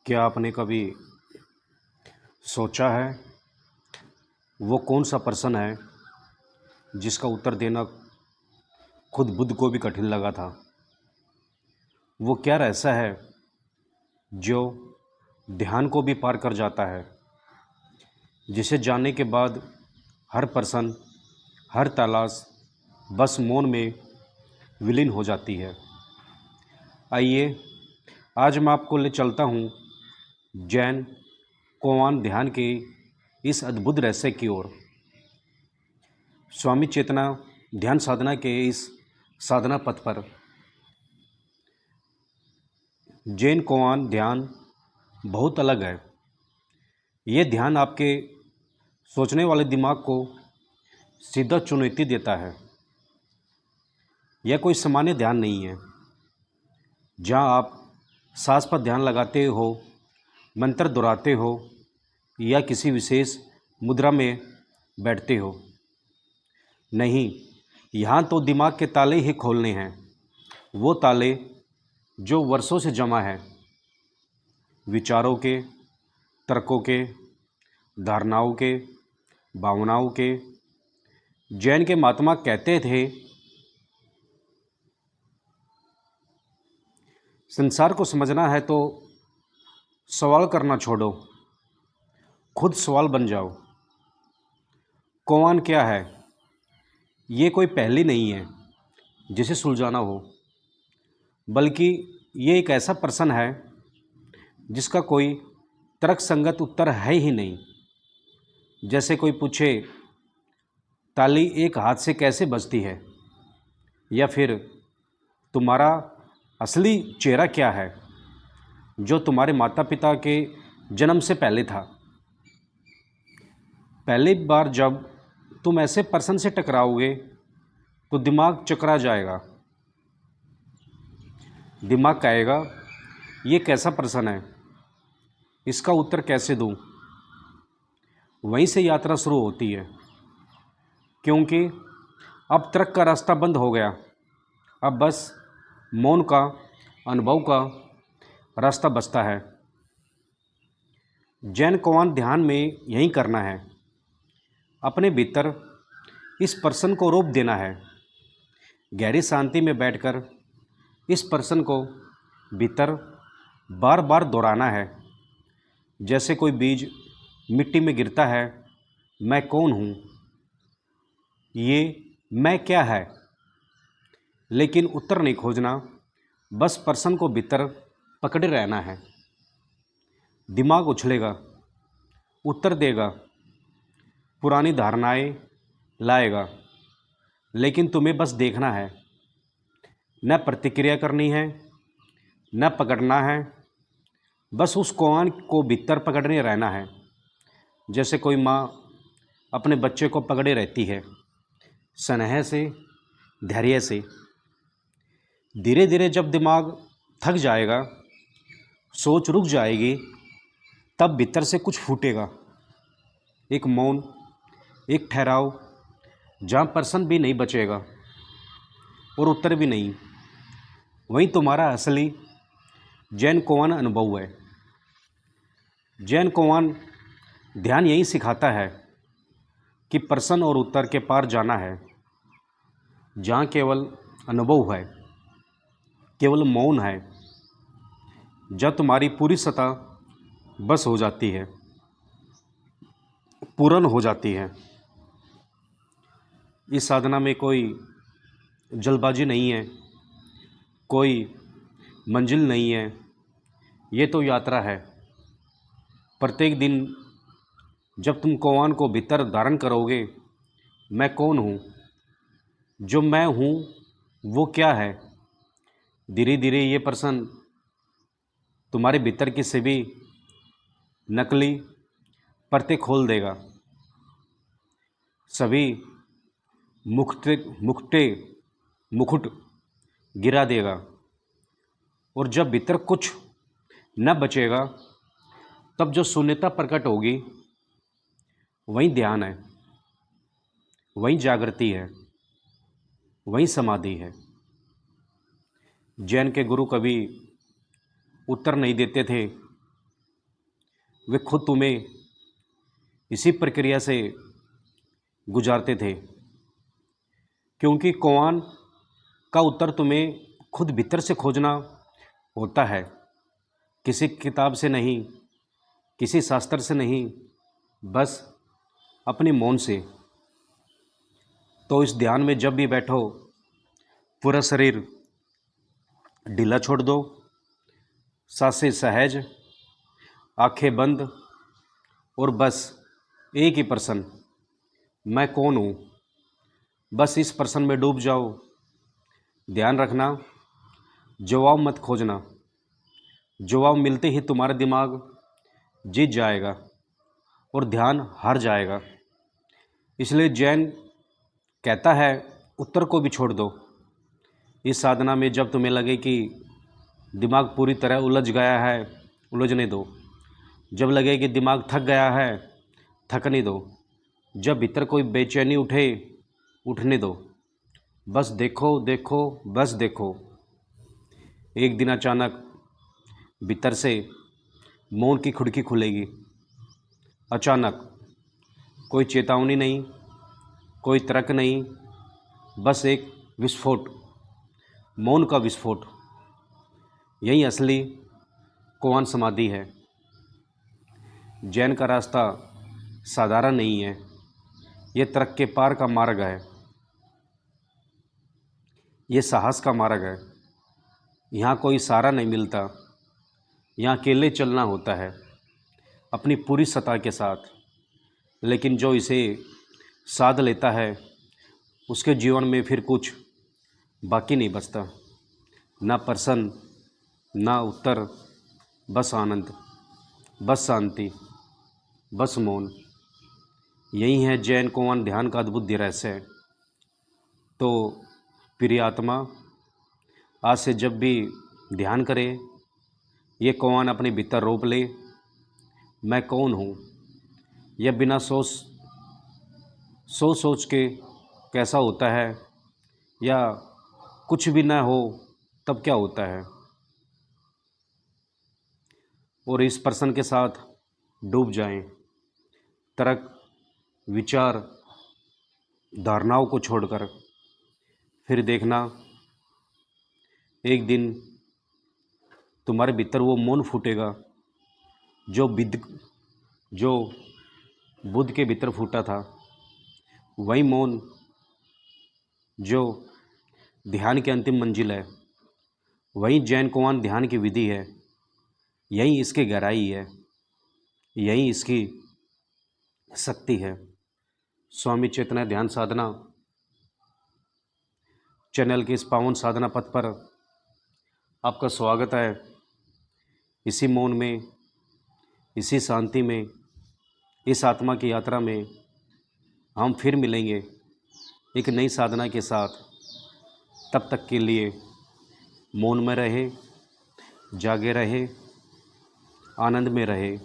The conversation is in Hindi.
क्या आपने कभी सोचा है वो कौन सा प्रश्न है जिसका उत्तर देना खुद बुद्ध को भी कठिन लगा था। वो क्या रहस्य है जो ध्यान को भी पार कर जाता है, जिसे जानने के बाद हर प्रश्न, हर तलाश बस मौन में विलीन हो जाती है। आइए आज मैं आपको ले चलता हूँ जैन कोआन ध्यान के इस अद्भुत रहस्य की ओर। स्वामी चेतना ध्यान साधना के इस साधना पथ पर जैन कोआन ध्यान बहुत अलग है। ये ध्यान आपके सोचने वाले दिमाग को सीधा चुनौती देता है। यह कोई सामान्य ध्यान नहीं है जहाँ आप सांस पर ध्यान लगाते हो, मंत्र दोहराते हो या किसी विशेष मुद्रा में बैठते हो। नहीं, यहाँ तो दिमाग के ताले ही खोलने हैं, वो ताले जो वर्षों से जमा है, विचारों के, तर्कों के, धारणाओं के, भावनाओं के। जैन के महात्मा कहते थे, संसार को समझना है तो सवाल करना छोड़ो, खुद सवाल बन जाओ। कोआन क्या है? ये कोई पहेली नहीं है जिसे सुलझाना हो, बल्कि ये एक ऐसा प्रश्न है जिसका कोई तर्कसंगत उत्तर है ही नहीं। जैसे कोई पूछे, ताली एक हाथ से कैसे बजती है, या फिर तुम्हारा असली चेहरा क्या है जो तुम्हारे माता पिता के जन्म से पहले था। पहली बार जब तुम ऐसे प्रश्न से टकराओगे तो दिमाग चकरा जाएगा। दिमाग कहेगा, ये कैसा प्रश्न है, इसका उत्तर कैसे दूं। वहीं से यात्रा शुरू होती है, क्योंकि अब तर्क का रास्ता बंद हो गया। अब बस मौन का, अनुभव का रास्ता बचता है। जैन कोआन ध्यान में यही करना है, अपने भीतर इस प्रश्न को रोप देना है। गहरी शांति में बैठकर इस प्रश्न को भीतर बार बार दोहराना है। जैसे कोई बीज मिट्टी में गिरता है, मैं कौन हूँ, ये मैं क्या है। लेकिन उत्तर नहीं खोजना, बस प्रश्न को भीतर पकड़े रहना है। दिमाग उछलेगा, उत्तर देगा, पुरानी धारणाएं लाएगा, लेकिन तुम्हें बस देखना है। न प्रतिक्रिया करनी है, न पकड़ना है, बस उस कोआन को भीतर पकड़ने रहना है। जैसे कोई माँ अपने बच्चे को पकड़े रहती है, स्नेह से, धैर्य से। धीरे धीरे जब दिमाग थक जाएगा, सोच रुक जाएगी, तब भीतर से कुछ फूटेगा। एक मौन, एक ठहराव, जहाँ प्रश्न भी नहीं बचेगा और उत्तर भी नहीं। वहीं तुम्हारा असली जैन कोआन अनुभव है। जैन कोआन ध्यान यही सिखाता है कि प्रश्न और उत्तर के पार जाना है, जहाँ केवल अनुभव है, केवल मौन है, जब तुम्हारी पूरी सत्ता बस हो जाती है, पूर्ण हो जाती है। इस साधना में कोई जल्दबाजी नहीं है, कोई मंजिल नहीं है। ये तो यात्रा है। प्रत्येक दिन जब तुम कोआन को भीतर धारण करोगे, मैं कौन हूँ, जो मैं हूँ वो क्या है, धीरे धीरे ये प्रश्न तुम्हारे भीतर की सभी नकली परतें खोल देगा, सभी मुखटे मुखटे मुकुट गिरा देगा। और जब भीतर कुछ न बचेगा, तब जो शून्यता प्रकट होगी, वही ध्यान है, वही जागृति है, वही समाधि है। जैन के गुरु कभी उत्तर नहीं देते थे, वे खुद तुम्हें इसी प्रक्रिया से गुजारते थे, क्योंकि कौन का उत्तर तुम्हें खुद भीतर से खोजना होता है, किसी किताब से नहीं, किसी शास्त्र से नहीं, बस अपने मौन से। तो इस ध्यान में जब भी बैठो, पूरा शरीर ढीला छोड़ दो, सांसें सहज, आंखें बंद, और बस एक ही प्रश्न, मैं कौन हूँ, बस इस प्रश्न में डूब जाओ। ध्यान रखना, जवाब मत खोजना। जवाब मिलते ही तुम्हारा दिमाग जीत जाएगा और ध्यान हार जाएगा। इसलिए जैन कहता है, उत्तर को भी छोड़ दो। इस साधना में जब तुम्हें लगे कि दिमाग पूरी तरह उलझ गया है, उलझने दो। जब लगे कि दिमाग थक गया है, थकने दो। जब भीतर कोई बेचैनी उठे, उठने दो। बस देखो देखो, बस देखो। एक दिन अचानक भीतर से मौन की खिड़की खुलेगी। अचानक, कोई चेतावनी नहीं, कोई तर्क नहीं, बस एक विस्फोट, मौन का विस्फोट। यही असली कोआन समाधि है। जैन का रास्ता साधारण नहीं है, ये तर्क के पार का मार्ग है, ये साहस का मार्ग है। यहाँ कोई सहारा नहीं मिलता, यहाँ अकेले चलना होता है, अपनी पूरी सत्ता के साथ। लेकिन जो इसे साध लेता है, उसके जीवन में फिर कुछ बाकी नहीं बचता, ना प्रश्न, ना उत्तर, बस आनंद, बस शांति, बस मौन। यही है जैन कोआन ध्यान का अद्भुत रहस्य। तो प्रिय आत्मा, आज से जब भी ध्यान करे, ये कोआन अपने भीतर रोप ले, मैं कौन हूँ। यह बिना सोच के कैसा होता है, या कुछ भी ना हो तब क्या होता है, और इस प्रश्न के साथ डूब जाएं। तर्क, विचार, धारणाओं को छोड़कर फिर देखना, एक दिन तुम्हारे भीतर वो मौन फूटेगा जो बुद्ध के भीतर फूटा था। वही मौन जो ध्यान की अंतिम मंजिल है। वही जैन कोआन ध्यान की विधि है। यही इसकी गहराई है, यही इसकी शक्ति है। स्वामी चैतन्य ध्यान साधना चैनल के इस पावन साधना पथ पर आपका स्वागत है। इसी मौन में, इसी शांति में, इस आत्मा की यात्रा में हम फिर मिलेंगे एक नई साधना के साथ। तब तक के लिए मौन में रहे, जागे रहे, आनंद में रहे।